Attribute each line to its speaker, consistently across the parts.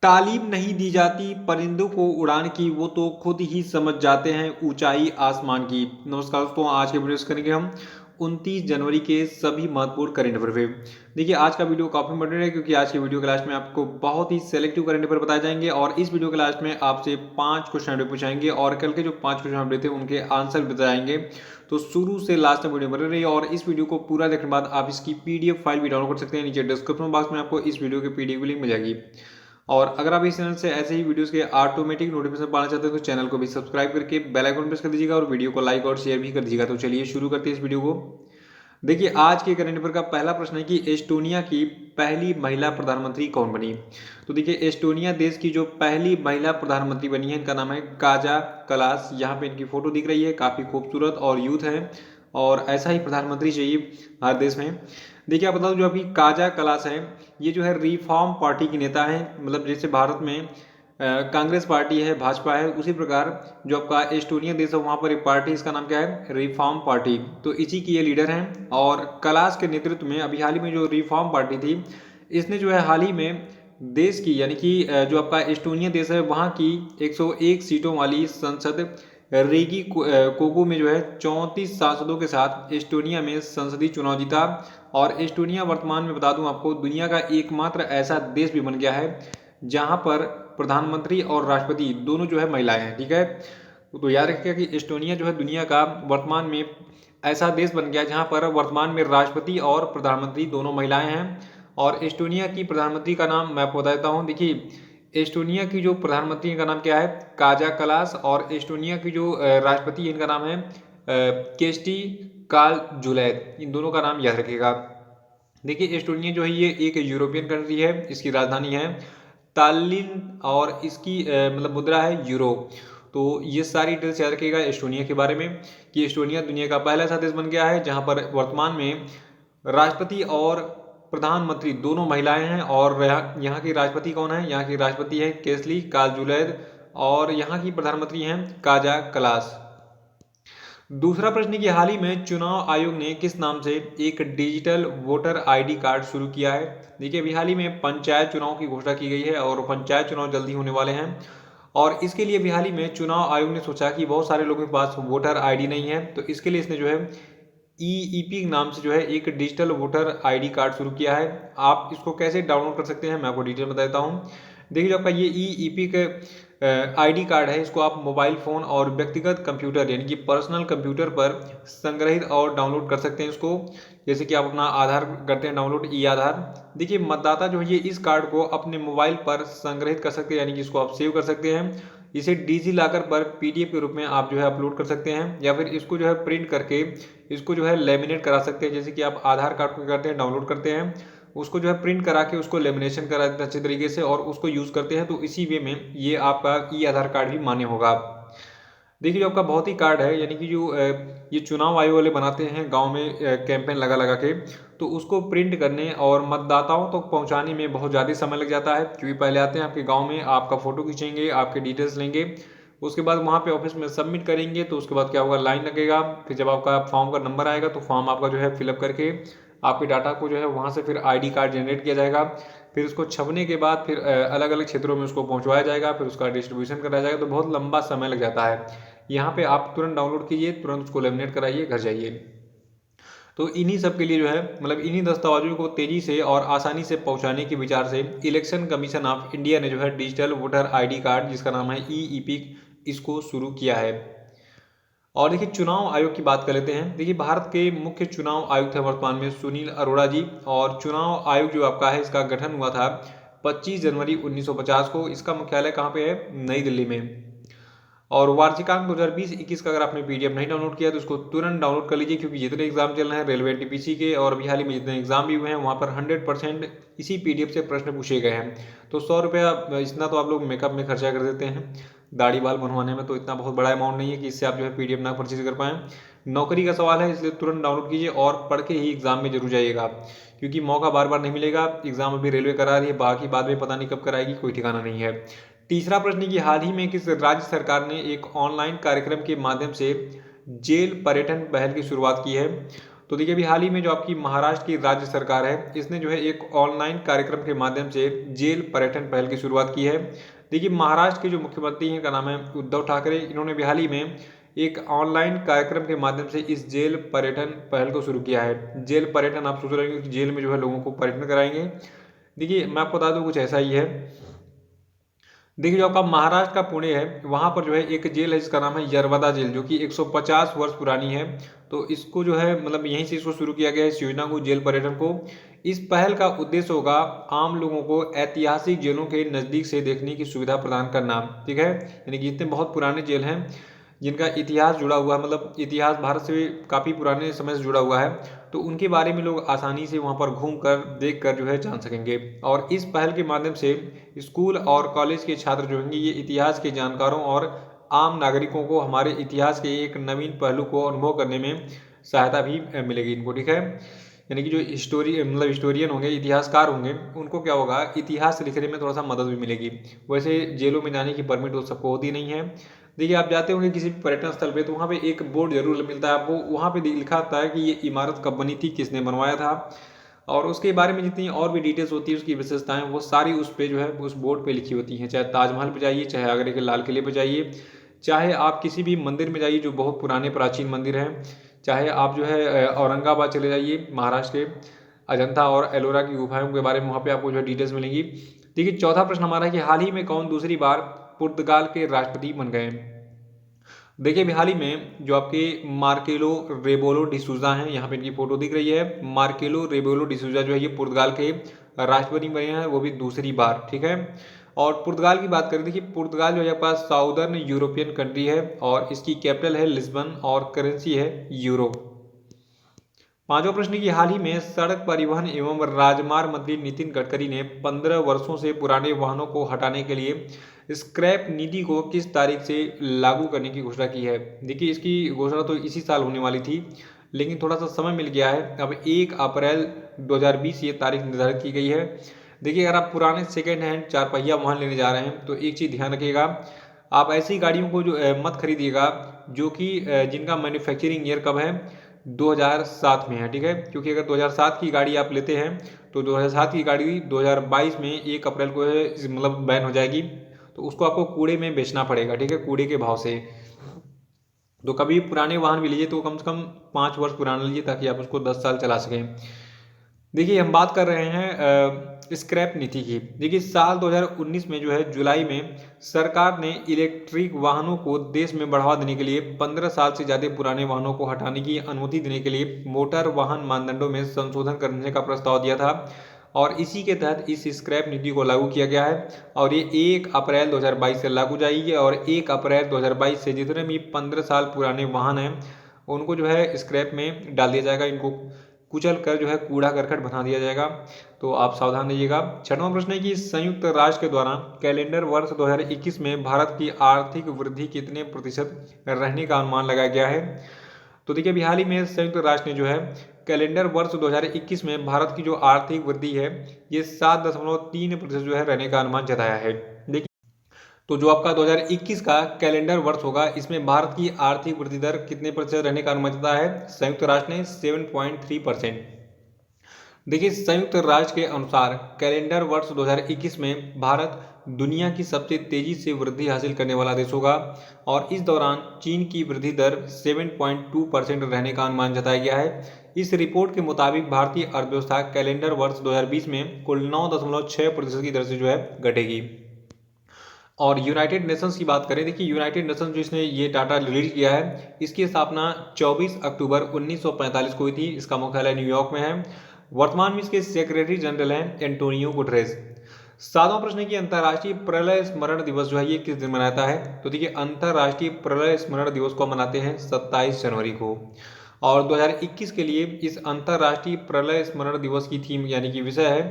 Speaker 1: तालीम नहीं दी जाती परिंदों को उड़ान की, वो तो खुद ही समझ जाते हैं ऊंचाई आसमान की। नमस्कार दोस्तों, आज के वीडियो से करेंगे हम 29 जनवरी के सभी महत्वपूर्ण करंट अफेयर पे। देखिए, आज का वीडियो काफी इंपॉर्टेंट है क्योंकि आज के वीडियो के लास्ट में आपको बहुत ही सेलेक्टिव करंट अफेयर बताए जाएंगे और इस वीडियो के लास्ट में आपसे 5 क्वेश्चन पूछाएंगे और कल के जो 5 क्वेश्चन अपडेट थे उनके आंसर भी बताएंगे। तो शुरू से लास्ट तक वीडियो बने रहिए और इस वीडियो को पूरा देखने के बाद आप इसकी पीडीएफ फाइल भी डाउनलोड कर सकते हैं। नीचे डिस्क्रिप्शन बॉक्स में आपको इस वीडियो की पीडीएफ लिंक मिल जाएगी। और अगर आप इस चैनल से ऐसे ही वीडियोस के ऑटोमेटिक नोटिफिकेशन पाना चाहते हैं तो चैनल को भी सब्सक्राइब करके बेल आइकन प्रेस कर दीजिएगा और वीडियो को लाइक और शेयर भी कर दीजिएगा। तो चलिए शुरू करते हैं इस वीडियो को। देखिए, आज के करंट अफेयर का पहला प्रश्न है कि एस्टोनिया की पहली महिला प्रधानमंत्री कौन बनी। तो देखिए, एस्टोनिया देश की जो पहली महिला प्रधानमंत्री बनी है इनका नाम है काजा कलास। यहाँ पे इनकी फोटो दिख रही है, काफी खूबसूरत और यूथ है और ऐसा ही प्रधानमंत्री चाहिए हर देश में। देखिए, आप बता दूं, जो अभी काजा कलास है ये जो है रिफॉर्म पार्टी की नेता है। मतलब जैसे भारत में कांग्रेस पार्टी है, भाजपा है, उसी प्रकार जो आपका एस्टोनिया देश है वहां पर एक पार्टी, इसका नाम क्या है, रिफॉर्म पार्टी। तो इसी की ये लीडर हैं और कलाश के नेतृत्व में अभी हाल ही में जो रिफॉर्म पार्टी थी इसने जो है हाल ही में देश की यानी कि जो आपका एस्टोनिया देश है वहाँ की 101 सीटों वाली संसद रेगी कोगो में जो है 34 सांसदों के साथ एस्टोनिया में संसदीय चुनाव जीता। और एस्टोनिया वर्तमान में बता दूं आपको दुनिया का एकमात्र ऐसा देश भी बन गया है जहां पर प्रधानमंत्री और राष्ट्रपति दोनों जो है महिलाएं हैं। ठीक है, तो याद रखिएगा कि एस्टोनिया जो है दुनिया का वर्तमान में ऐसा देश बन गया जहां पर वर्तमान में राष्ट्रपति और प्रधानमंत्री दोनों महिलाएं हैं। और एस्टोनिया की प्रधानमंत्री का नाम मैं आपको बता देता हूँ। देखिए, एस्टोनिया की जो प्रधानमंत्री का नाम क्या है, काजा कलास। और एस्टोनिया की जो राष्ट्रपति इनका नाम है केस्टी काल जुलैद। इन दोनों का नाम याद रखिएगा। देखिए, एस्टोनिया जो है ये एक यूरोपियन कंट्री है, इसकी राजधानी है तालिन और इसकी मतलब मुद्रा है यूरो। तो ये सारी डिटेल्स याद रखिएगा एस्टोनिया के बारे में कि एस्टोनिया दुनिया का पहला ऐसा देश बन गया है जहां पर वर्तमान में राष्ट्रपति और प्रधानमंत्री दोनों महिलाएं हैं। और यहाँ की राष्ट्रपति कौन है, यहाँ की राष्ट्रपति है केसली कालजुलैद और यहाँ की प्रधानमंत्री हैं काजा कलास। दूसरा प्रश्न कि हाल ही में चुनाव आयोग ने किस नाम से एक डिजिटल वोटर आईडी कार्ड शुरू किया है। देखिए, अभी हाल ही में पंचायत चुनाव की घोषणा की गई है और पंचायत चुनाव जल्दी होने वाले हैं और इसके लिए अभी हाल ही में चुनाव आयोग ने सोचा कि बहुत सारे लोगों के पास वोटर आईडी नहीं है, तो इसके लिए इसने जो है ईईपी नाम से जो है एक डिजिटल वोटर आईडी कार्ड शुरू किया है। आप इसको कैसे डाउनलोड कर सकते हैं मैं आपको डिटेल बता देता हूँ। देखिए, जो आपका ये ईईपी का आईडी कार्ड है इसको आप मोबाइल फ़ोन और व्यक्तिगत कंप्यूटर यानी कि पर्सनल कंप्यूटर पर संग्रहित और डाउनलोड कर सकते हैं इसको। जैसे कि आप अपना आधार करते हैं डाउनलोड, ई आधार। देखिए, मतदाता जो है ये इस कार्ड को अपने मोबाइल पर संग्रहित कर सकते हैं यानी कि इसको आप सेव कर सकते हैं। इसे डिजी लॉकर पर पीडीएफ के रूप में आप जो है अपलोड कर सकते हैं या फिर इसको जो है प्रिंट करके इसको जो है लेमिनेट करा सकते हैं। जैसे कि आप आधार कार्ड को करते हैं डाउनलोड करते हैं, उसको जो है प्रिंट करा के उसको लेमिनेशन करा देते हैं अच्छे तरीके से और उसको यूज़ करते हैं, तो इसी वे में ये आपका ई आधार कार्ड भी मान्य होगा। देखिए, जो आपका भौतिक कार्ड है यानी कि जो ये चुनाव आयोग वाले बनाते हैं गांव में कैंपेन लगा लगा के, तो उसको प्रिंट करने और मतदाताओं तक पहुंचाने में बहुत ज़्यादा समय लग जाता है क्योंकि पहले आते हैं आपके गांव में, आपका फ़ोटो खींचेंगे, आपके डिटेल्स लेंगे, उसके बाद वहाँ पे ऑफिस में सबमिट करेंगे, तो उसके बाद क्या होगा, लाइन लगेगा। फिर जब आपका फॉर्म का नंबर आएगा तो फॉर्म आपका जो है फिलअप करके आपके डाटा को जो है वहाँ से फिर आईडी कार्ड जनरेट किया जाएगा। फिर उसको छपने के बाद फिर अलग अलग क्षेत्रों में उसको पहुँचवाया जाएगा, फिर उसका डिस्ट्रीब्यूशन कराया जाएगा, तो बहुत लंबा समय लग जाता है। यहाँ पे आप तुरंत डाउनलोड कीजिए, तुरंत उसको लेमिनेट कराइए, घर जाइए। तो इन्हीं सब के लिए जो है मतलब इन्हीं दस्तावेजों को तेजी से और आसानी से पहुंचाने के विचार से इलेक्शन कमीशन ऑफ इंडिया ने जो है डिजिटल वोटर आईडी कार्ड जिसका नाम है ईईपी इसको शुरू किया है। और देखिए, चुनाव आयोग की बात कर लेते हैं। देखिए, भारत के मुख्य चुनाव आयुक्त है वर्तमान में सुनील अरोड़ा जी और चुनाव आयोग जो आपका है इसका गठन हुआ था 25 जनवरी 1950 को। इसका मुख्यालय कहाँ पे है, नई दिल्ली में। और वार्षिकांक 2020-21 का अगर आपने पीडीएफ नहीं डाउनलोड किया तो इसको तुरंत डाउनलोड कर लीजिए क्योंकि जितने एग्जाम चल रहे हैं रेलवे टीपीसी के और अभी हाल ही में जितने एग्जाम भी हुए हैं वहाँ पर 100% इसी पीडीएफ से प्रश्न पूछे गए हैं। तो 100 रुपया इतना तो आप लोग मेकअप में खर्चा कर देते हैं, दाढ़ी बाल बनवाने में, तो इतना बहुत बड़ा अमाउंट नहीं है कि इससे आप जो है पीडीएफ ना परचेज कर पाएँ। नौकरी का सवाल है इसलिए तुरंत डाउनलोड कीजिए और पढ़ के ही एग्जाम में जरूर जाइएगा क्योंकि मौका बार बार नहीं मिलेगा। एग्जाम अभी रेलवे करा रही है, बाकी बाद में पता नहीं कब कराएगी, कोई ठिकाना नहीं है। तीसरा प्रश्न कि हाल ही में किस राज्य सरकार ने एक ऑनलाइन कार्यक्रम के माध्यम से जेल पर्यटन पहल की शुरुआत की है। तो देखिए अभी हाल ही में जो आपकी महाराष्ट्र की राज्य सरकार है, इसने जो है एक ऑनलाइन कार्यक्रम के माध्यम से जेल पर्यटन पहल की शुरुआत की है। देखिए महाराष्ट्र के जो मुख्यमंत्री हैं, का नाम है उद्धव ठाकरे, इन्होंने भी हाल ही में एक ऑनलाइन कार्यक्रम के माध्यम से इस जेल पर्यटन पहल को शुरू किया है। जेल पर्यटन, आप सोच रहे होंगे कि जेल में जो है लोगों को पर्यटन कराएंगे। देखिए मैं आपको बता दूं, कुछ ऐसा ही है। देखिए जो आपका महाराष्ट्र का पुणे है, वहाँ पर जो है एक जेल है जिसका नाम है यरवदा जेल, जो कि 150 वर्ष पुरानी है। तो इसको जो है मतलब यहीं से इसको शुरू किया गया है, इस योजना को, जेल पर्यटन को। इस पहल का उद्देश्य होगा आम लोगों को ऐतिहासिक जेलों के नज़दीक से देखने की सुविधा प्रदान करना। ठीक है, यानी कि जितने बहुत पुराने जेल हैं जिनका इतिहास जुड़ा हुआ है, मतलब इतिहास भारत से काफ़ी पुराने समय से जुड़ा हुआ है, तो उनके बारे में लोग आसानी से वहाँ पर घूम कर देख कर जो है जान सकेंगे। और इस पहल के माध्यम से स्कूल और कॉलेज के छात्र जो होंगे, ये इतिहास के जानकारों और आम नागरिकों को हमारे इतिहास के एक नवीन पहलू को अनुभव करने में सहायता भी मिलेगी इनको। ठीक है, यानी कि जो हिस्टोरियन होंगे, इतिहासकार होंगे, उनको क्या होगा, इतिहास लिखने में थोड़ा सा मदद भी मिलेगी। वैसे जेलों में जाने की परमिट तो सबको होती नहीं है। देखिए आप जाते होंगे किसी पर्यटन स्थल पे, तो वहाँ पे एक बोर्ड जरूर मिलता है आपको, वहाँ पे लिखा होता है कि ये इमारत कब बनी थी, किसने बनवाया था, और उसके बारे में जितनी और भी डिटेल्स होती है, उसकी विशेषताएं, वो सारी उस पे जो है उस बोर्ड पे लिखी होती हैं। चाहे ताजमहल पे जाइए, चाहे आगरे के लाल किले पे जाइए, चाहे आप किसी भी मंदिर में जाइए जो बहुत पुराने प्राचीन मंदिर हैं, चाहे आप जो है औरंगाबाद चले जाइए, महाराष्ट्र के अजंता और एलोरा की गुफाओं के बारे में वहाँ पे आपको जो है डिटेल्स मिलेंगी। देखिए चौथा प्रश्न हमारा है कि हाल ही में कौन दूसरी बार पुर्तगाल के राष्ट्रपति बन गए। देखिए अभी हाल ही में जो आपके मार्केलो रेबोलो डिसूजा हैं, यहाँ पे इनकी फोटो दिख रही है। मार्केलो रेबोलो डिसूजा जो है ये पुर्तगाल के राष्ट्रपति बने हैं, वो भी दूसरी बार। ठीक है, और पुर्तगाल की बात करें, देखिए पुर्तगाल जो है पास साउदर्न यूरोपियन कंट्री है और इसकी कैपिटल है लिस्बन और करेंसी है यूरो। पांचवा प्रश्न की हाल ही में सड़क परिवहन एवं राजमार्ग मंत्री नितिन गडकरी ने 15 वर्षों से पुराने वाहनों को हटाने के लिए स्क्रैप नीति को किस तारीख से लागू करने की घोषणा की है। देखिए इसकी घोषणा तो इसी साल होने वाली थी, लेकिन थोड़ा सा समय मिल गया है। अब 1 अप्रैल 2020 ये तारीख निर्धारित की गई है। देखिए अगर आप पुराने सेकेंड हैंड 4 पहिया वाहन लेने जा रहे हैं, तो एक चीज़ ध्यान रखिएगा, आप ऐसी गाड़ियों को जो मत खरीदिएगा जो कि जिनका मैन्युफैक्चरिंग ईयर कब है, 2007 में है। ठीक है, क्योंकि अगर 2007 की गाड़ी आप लेते हैं तो 2007 की गाड़ी 2022 में 1 अप्रैल को मतलब बैन हो जाएगी, तो उसको आपको कूड़े में बेचना पड़ेगा। ठीक है, कूड़े के भाव से। तो कभी पुराने वाहन भी लीजिए तो कम से कम 5 वर्ष पुराना लीजिए, ताकि आप उसको 10 साल चला सकें। देखिए हम बात कर रहे हैं स्क्रैप नीति की। देखिए साल 2019 में जो है जुलाई में सरकार ने इलेक्ट्रिक वाहनों को देश में बढ़ावा देने के लिए 15 साल से ज़्यादा पुराने वाहनों को हटाने की अनुमति देने के लिए मोटर वाहन मानदंडों में संशोधन करने का प्रस्ताव दिया था, और इसी के तहत इस स्क्रैप नीति को लागू किया गया है। और ये 1 अप्रैल 2022 से लागू जाएगी, और 1 अप्रैल 2022 से जितने भी 15 साल पुराने वाहन हैं उनको जो है स्क्रैप में डाल दिया जाएगा, इनको कुचल कर जो है कूड़ा करकट बना दिया जाएगा। तो आप सावधान रहिएगा। छठवां प्रश्न है कि संयुक्त राष्ट्र के द्वारा कैलेंडर वर्ष 2021 में भारत की आर्थिक वृद्धि कितने प्रतिशत रहने का अनुमान लगाया गया है। तो देखिए अभी हाल ही में संयुक्त राष्ट्र ने जो है कैलेंडर वर्ष 2021 में भारत की जो आर्थिक वृद्धि है ये 7.3% जो है रहने का अनुमान जताया है। देखिए तो जो आपका 2021 का कैलेंडर वर्ष होगा, इसमें भारत की आर्थिक वृद्धि दर कितने प्रतिशत रहने का अनुमान जताया है संयुक्त राष्ट्र ने, 7.3%। देखिए संयुक्त राष्ट्र के अनुसार कैलेंडर वर्ष 2021 में भारत दुनिया की सबसे तेजी से वृद्धि हासिल करने वाला देश होगा, और इस दौरान चीन की वृद्धि दर 7.2% रहने का अनुमान जताया गया है। इस रिपोर्ट के मुताबिक भारतीय अर्थव्यवस्था कैलेंडर वर्ष 2020 में कुल 9.6% की दर से जो है घटेगी। और यूनाइटेड नेशंस की बात करें, देखिए यूनाइटेड नेशंस जो इसने ये डाटा रिलीज किया है, इसकी स्थापना 24 अक्टूबर 1945 को हुई थी। इसका मुख्यालय न्यूयॉर्क में है। वर्तमान में इसके सेक्रेटरी जनरल हैं एंटोनियो गुटरेस। सातवां प्रश्न है कि अंतर्राष्ट्रीय प्रलय स्मरण दिवस जो है ये किस दिन मनाता है। तो देखिए अंतर्राष्ट्रीय प्रलय स्मरण दिवस को मनाते हैं 27 जनवरी को। और 2021 के लिए इस अंतर्राष्ट्रीय प्रलय स्मरण दिवस की थीम यानी कि विषय है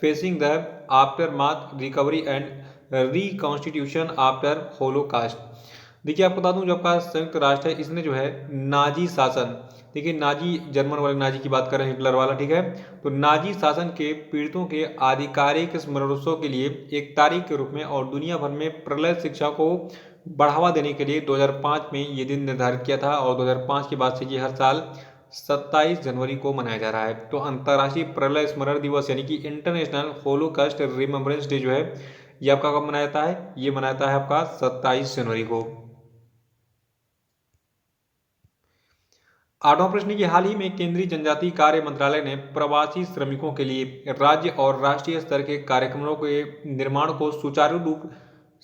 Speaker 1: facing the after math recovery and reconstitution after Holocaust. देखिए आपको बता दूं, जो आपका संयुक्त राष्ट्र है इसने जो है नाजी शासन, देखिए नाजी जर्मन वाले नाजी की बात कर रहे हैं, हिटलर वाला। ठीक है, तो नाजी शासन के पीड़ितों के आधिकारिक स्मरणोत्सव के लिए एक तारीख के रूप में और दुनिया भर में प्रलय शिक्षा को बढ़ावा देने के लिए 2005 में ये दिन निर्धारित किया था, और 2005 के बाद से ये हर साल 27 जनवरी को मनाया जा रहा है। तो अंतर्राष्ट्रीय प्रलय स्मरण दिवस यानी कि इंटरनेशनल होलोकास्ट रिमेम्बरेंस डे जो है ये आपका कब मनाया जाता है? ये मनाया जाता है आपका 27 जनवरी को। आठवां प्रश्न की हाल ही में केंद्रीय जनजातीय कार्य मंत्रालय ने प्रवासी श्रमिकों के लिए राज्य और राष्ट्रीय स्तर के कार्यक्रमों के निर्माण को सुचारू रूप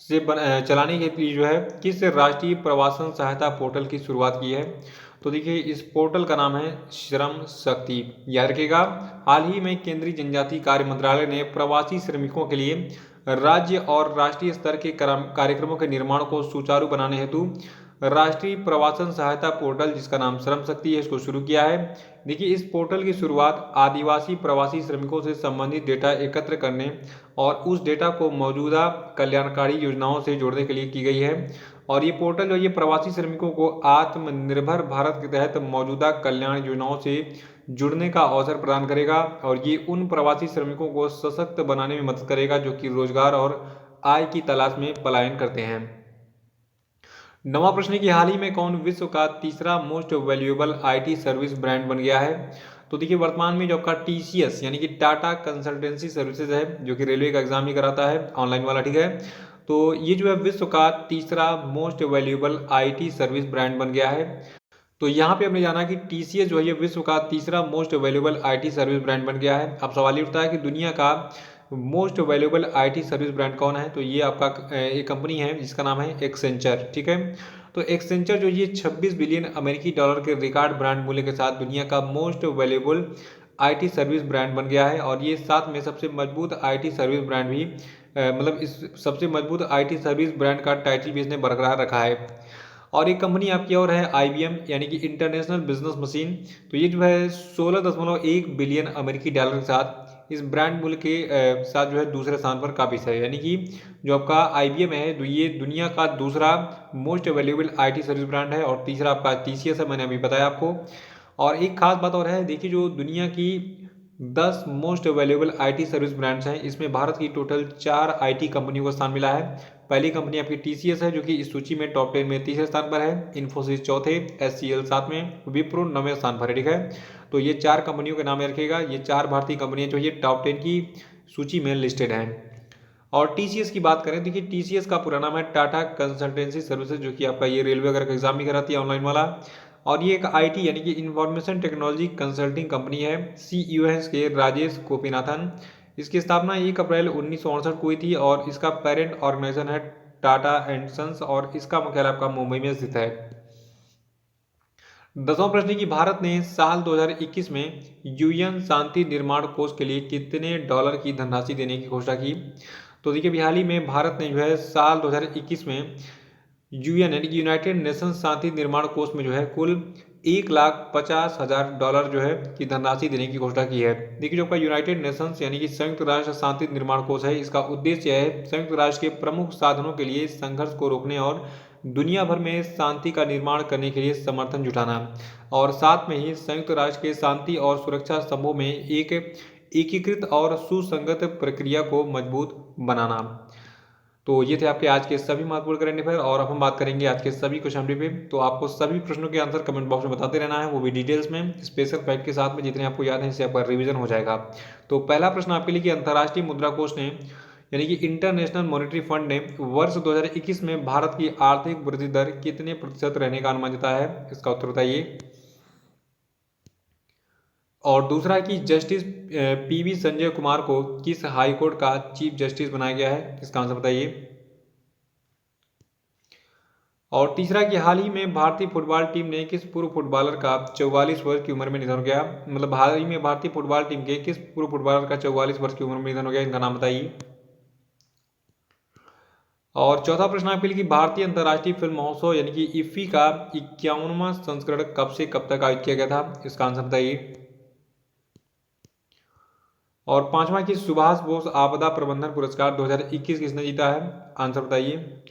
Speaker 1: से चलाने के लिए जो है किस राष्ट्रीय प्रवासन सहायता पोर्टल की शुरुआत की है? तो देखिए इस पोर्टल का नाम है श्रम शक्ति। याद रखिएगा, हाल ही में केंद्रीय जनजातीय कार्य मंत्रालय ने प्रवासी श्रमिकों के लिए राज्य और राष्ट्रीय स्तर के कार्यक्रमों के निर्माण को सुचारू बनाने हेतु राष्ट्रीय प्रवासन सहायता पोर्टल जिसका नाम श्रम शक्ति है इसको शुरू किया है। देखिए इस पोर्टल की शुरुआत आदिवासी प्रवासी श्रमिकों से संबंधित डेटा एकत्र करने और उस डेटा को मौजूदा कल्याणकारी योजनाओं से जोड़ने के लिए की गई है। और ये पोर्टल जो ये प्रवासी श्रमिकों को आत्मनिर्भर भारत के तहत मौजूदा कल्याण योजनाओं से जुड़ने का अवसर प्रदान करेगा और ये उन प्रवासी श्रमिकों को सशक्त बनाने में मदद करेगा जो कि रोजगार और आय की तलाश में पलायन करते हैं। नवा प्रश्न की हाल ही में कौन विश्व का तीसरा most valuable IT service brand बन गया है? तो देखिए वर्तमान में जो आपका टीसीएस यानी कि टाटा कंसल्टेंसी सर्विसेज है जो कि रेलवे का एग्जाम ही कराता है ऑनलाइन वाला, ठीक है। तो ये जो है विश्व का तीसरा most valuable IT service brand बन गया है। तो यहाँ पे हमने जाना कि टीसीएस जो है ये विश्व का तीसरा most valuable IT service brand बन गया है। अब सवाल ये उठता है कि दुनिया का most valuable IT service brand कौन है? तो ये आपका एक कंपनी है जिसका नाम है एक्सेंचर, ठीक है। तो एक्सेंचर जो ये 26 बिलियन अमेरिकी डॉलर के रिकॉर्ड ब्रांड मूल्य के साथ दुनिया का most valuable IT service brand बन गया है और ये साथ में सबसे मजबूत आईटी सर्विस ब्रांड भी मतलब इस सबसे मजबूत आईटी सर्विस ब्रांड का टाइटल भी इसने बरकरार रखा है। और एक कंपनी आपकी और है आईबीएम यानी कि इंटरनेशनल बिजनेस मशीन। तो ये जो है 16.1 बिलियन अमेरिकी डॉलर के साथ इस ब्रांड मूल्य के साथ जो है दूसरे स्थान पर काबिज है। यानी कि जो आपका आईबीएम है तो ये दुनिया का दूसरा most valuable IT service brand है और तीसरा आपका टीसीएस है, मैंने अभी बताया आपको। और एक खास बात और है, देखिए जो दुनिया की 10 most valuable IT service brands हैं इसमें भारत की टोटल 4 आईटी कंपनियों को स्थान मिला है। पहली कंपनी आपकी टीसीएस है जो कि इस सूची में टॉप 10 में तीसरे स्थान पर है, इन्फोसिस चौथे, एचसीएल साथ में, विप्रो 9वें स्थान पर है, ठीक है। तो ये 4 कंपनियों के नाम रखिएगा, ये 4 भारतीय कंपनियां जो ये टॉप 10 की सूची में लिस्टेड हैं। और टीसीएस की बात करें, देखिए टीसीएस का पूरा नाम है टाटा कंसल्टेंसी सर्विसेज जो कि आपका ये रेलवे वगैरह का एग्जाम भी कराती है ऑनलाइन वाला। और ये एक आईटी यानी कि इंफॉर्मेशन टेक्नोलॉजी कंसल्टिंग कंपनी है। सीईओ है इसके राजेश गोपीनाथन। इसकी स्थापना 1 अप्रैल 1968 को हुई थी और इसका पेरेंट ऑर्गेनाइजेशन है टाटा एंड सन्स और इसका मुख्यालय आपका मुंबई में स्थित है। 10वां प्रश्न की भारत ने साल 2021 में यूएन शांति निर्माण कोष के लिए कितने डॉलर की धनराशि देने की घोषणा की? तो देखिए हाल ही में भारत ने जो है साल 2021 में यूएन यानी कि यूनाइटेड नेशंस शांति निर्माण कोष में जो है कुल $1,50,000 जो है कि धनराशि देने की घोषणा की है। देखिए जो आपका यूनाइटेड नेशंस यानी कि संयुक्त राष्ट्र शांति निर्माण कोष है, इसका उद्देश्य है संयुक्त राष्ट्र के प्रमुख साधनों के लिए संघर्ष को रोकने और दुनिया भर में शांति का निर्माण करने के लिए समर्थन जुटाना और साथ में ही संयुक्त राष्ट्र के शांति और सुरक्षा स्तंभों में एक एकीकृत और सुसंगत प्रक्रिया को मजबूत बनाना। तो ये थे आपके आज के सभी महत्वपूर्ण करंट अफेयर और अब हम बात करेंगे आज के सभी क्वेश्चन पे। तो आपको सभी प्रश्नों के आंसर कमेंट बॉक्स में बताते रहना है, वो भी डिटेल्स में, स्पेशल फैक्ट के साथ में, जितने आपको याद है इससे आपका रिवीजन हो जाएगा। तो पहला प्रश्न आपके लिए कि अंतर्राष्ट्रीय मुद्रा कोष ने यानी कि इंटरनेशनल मॉनेटरी फंड ने वर्ष 2021 में भारत की आर्थिक वृद्धि दर कितने प्रतिशत रहने का अनुमान जताया है? इसका उत्तर बताइए। और दूसरा कि जस्टिस पीवी संजय कुमार को किस हाई कोर्ट का चीफ जस्टिस बनाया गया है? इसका आंसर बताइए। और तीसरा कि हाल ही में भारतीय फुटबॉल टीम ने किस पूर्व फुटबॉलर का 44 वर्ष की उम्र में निधन हो गया? मतलब हाल ही में भारतीय फुटबॉल टीम के किस पूर्व फुटबॉलर का 44 वर्ष की उम्र में निधन हो गया? इनका नाम बताइए। और चौथा प्रश्न आपके लिए कि भारतीय अंतर्राष्ट्रीय फिल्म महोत्सव यानी कि इफ्फी का 51वां संस्करण कब से कब तक आयोजित किया गया था? इसका आंसर बताइए। और पांचवा कि सुभाष बोस आपदा प्रबंधन पुरस्कार 2021 किसने जीता है? आंसर बताइए।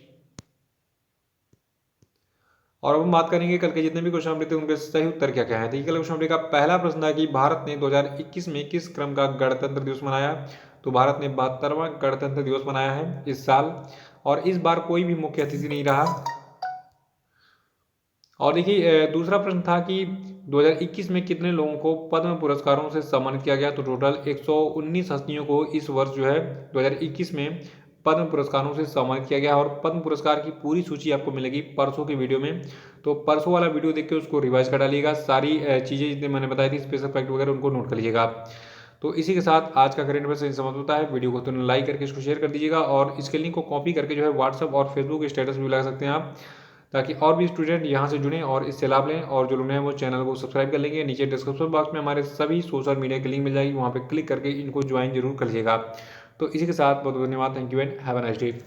Speaker 1: और अब हम बात करेंगे कल के जितने भी क्वेश्चन अपडेट थे उनके सही उत्तर क्या क्या है। देखिए कल क्वेश्चन अपडेट का पहला प्रश्न था कि भारत ने 2021 में किस क्रम का गणतंत्र दिवस मनाया? तो भारत ने 72वां गणतंत्र दिवस मनाया है इस साल और इस बार कोई भी मुख्य अतिथि नहीं रहा। और देखिए दूसरा प्रश्न था कि 2021 में कितने लोगों को पद्म पुरस्कारों से सम्मानित किया गया। तो टोटल 119 हस्तियों को इस वर्ष जो है 2021 में पद्म पुरस्कारों से सम्मानित किया गया। और पद्म पुरस्कार की पूरी सूची आपको मिलेगी परसों की वीडियो में, तो परसों वाला वीडियो देख के उसको रिवाइज कर डालिएगा। सारी चीज़ें जितनी मैंने बताई थी स्पेशल फैक्ट वगैरह उनको नोट कर लीजिएगा। तो इसी के साथ आज का करेंट अफेयर्स समाप्त होता है। वीडियो को तो लाइक करके इसको शेयर कर दीजिएगा और इसके लिंक को कॉपी करके जो है व्हाट्सअप और फेसबुक स्टेटस भी लगा सकते हैं आप, ताकि और भी स्टूडेंट यहाँ से जुड़ें और इससे लाभ लें। और जो लोग हैं वो चैनल को सब्सक्राइब कर लेंगे। नीचे डिस्क्रिप्शन बॉक्स में हमारे सभी सोशल मीडिया की लिंक मिल जाएगी, वहाँ पे क्लिक करके इनको ज्वाइन जरूर कर लीजिएगा। तो इसी के साथ बहुत बहुत धन्यवाद। Thank you and have a nice day.